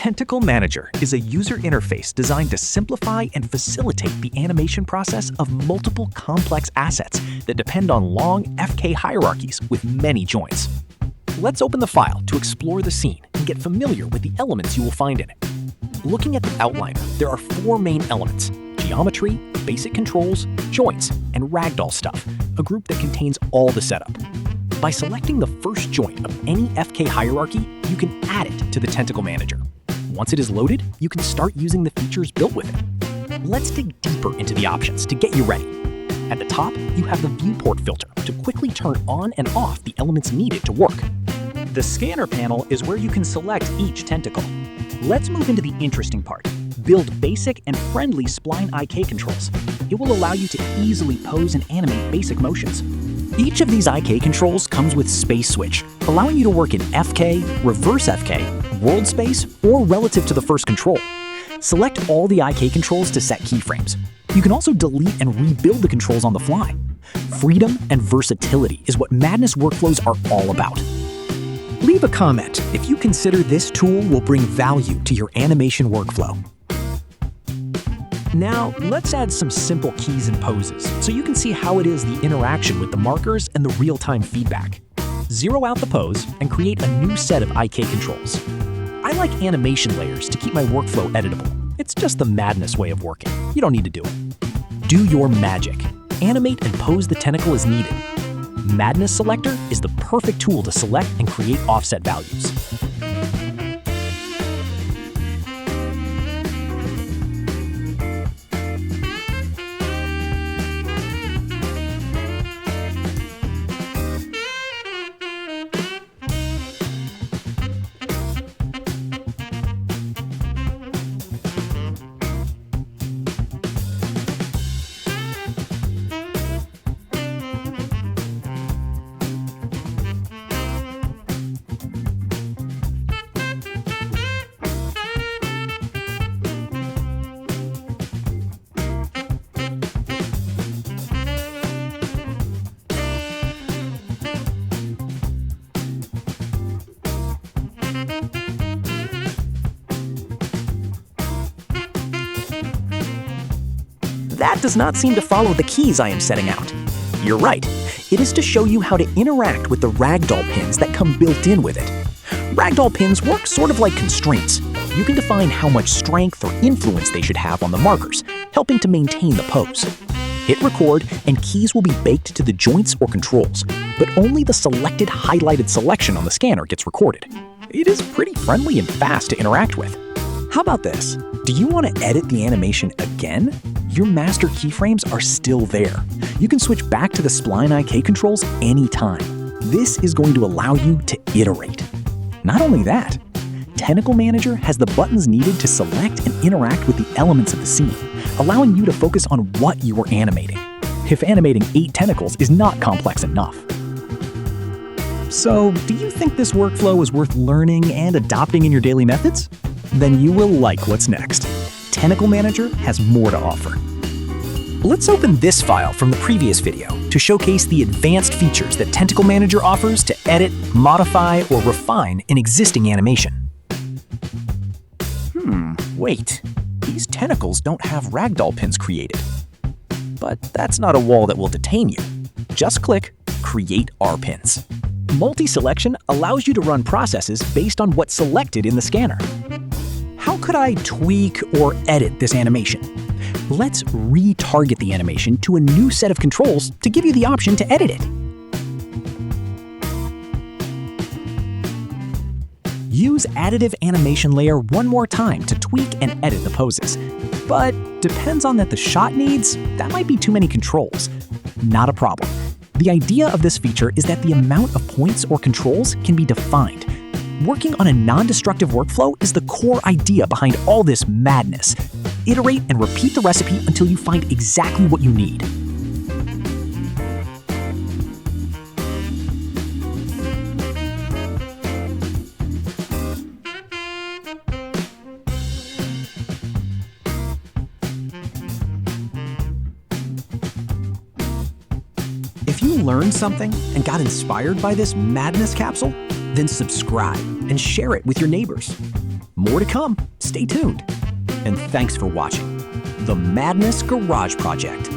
Tentacle Manager is a user interface designed to simplify and facilitate the animation process of multiple complex assets that depend on long FK hierarchies with many joints. Let's open the file to explore the scene and get familiar with the elements you will find in it. Looking at the outliner, there are 4 main elements: geometry, basic controls, joints, and ragdoll stuff, a group that contains all the setup. By selecting the first joint of any FK hierarchy, you can add it to the Tentacle Manager. Once it is loaded, you can start using the features built with it. Let's dig deeper into the options to get you ready. At the top, you have the viewport filter to quickly turn on and off the elements needed to work. The scanner panel is where you can select each tentacle. Let's move into the interesting part. Build basic and friendly spline IK controls. It will allow you to easily pose and animate basic motions. Each of these IK controls comes with Space Switch, allowing you to work in FK, Reverse FK, World Space, or relative to the first control. Select all the IK controls to set keyframes. You can also delete and rebuild the controls on the fly. Freedom and versatility is what Madness workflows are all about. Leave a comment if you consider this tool will bring value to your animation workflow. Now, let's add some simple keys and poses so you can see how it is the interaction with the markers and the real-time feedback. Zero out the pose and create a new set of IK controls. I like animation layers to keep my workflow editable. It's just the Madness way of working. You don't need to do it. Do your magic. Animate and pose the tentacle as needed. Madness Selector is the perfect tool to select and create offset values. That does not seem to follow the keys I am setting out. You're right. It is to show you how to interact with the Ragdoll Pins that come built in with it. Ragdoll Pins work sort of like constraints. You can define how much strength or influence they should have on the markers, helping to maintain the pose. Hit record and keys will be baked to the joints or controls, but only the selected highlighted selection on the scanner gets recorded. It is pretty friendly and fast to interact with. How about this? Do you want to edit the animation again? Your master keyframes are still there. You can switch back to the spline IK controls anytime. This is going to allow you to iterate. Not only that, Tentacle Manager has the buttons needed to select and interact with the elements of the scene, allowing you to focus on what you are animating. If animating 8 tentacles is not complex enough. So, do you think this workflow is worth learning and adopting in your daily methods? Then you will like what's next. Tentacle Manager has more to offer. Let's open this file from the previous video to showcase the advanced features that Tentacle Manager offers to edit, modify, or refine an existing animation. Wait, these tentacles don't have ragdoll pins created. But that's not a wall that will detain you. Just click Create R-Pins. Multi-selection allows you to run processes based on what's selected in the scanner. How could I tweak or edit this animation? Let's retarget the animation to a new set of controls to give you the option to edit it. Use Additive Animation Layer one more time to tweak and edit the poses. But depends on that the shot needs, that might be too many controls. Not a problem. The idea of this feature is that the amount of points or controls can be defined. Working on a non-destructive workflow is the core idea behind all this madness. Iterate and repeat the recipe until you find exactly what you need. If you learned something and got inspired by this madness capsule, then subscribe and share it with your neighbors. More to come. Stay tuned. And thanks for watching the Madness Garage Project.